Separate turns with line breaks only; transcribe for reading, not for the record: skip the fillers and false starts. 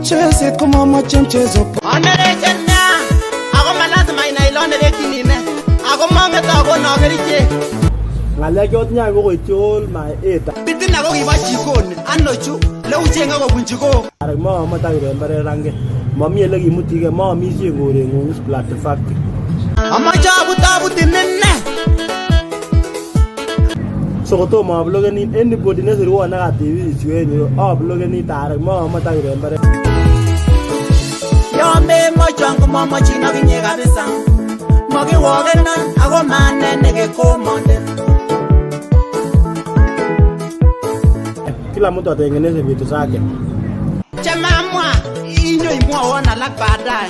Mcheset komamache mchezo.
Onerechena ako malazima inailonerekinine ako manget akono kerichek.
Ngalek chotinye kokoityol my eta.
Bitin ako kibo jikoni ano chu leuchenge kobun jikoni.
Arek maamata kiremberer range. Mami ele kimutige maamishe korengung splat factory.
Amache abut inne.
So kotomo ablogenin anybody nesirwon aka TV ichwenyu ablogeni tarek maamata kiremberer.
Yo me mochon komamachin akinye kabisa. Makiwokenan ako manene kekomonde.
Kila mtu atengeneze vitu zake.
Chamamwa inyo imwawon alak baadaye.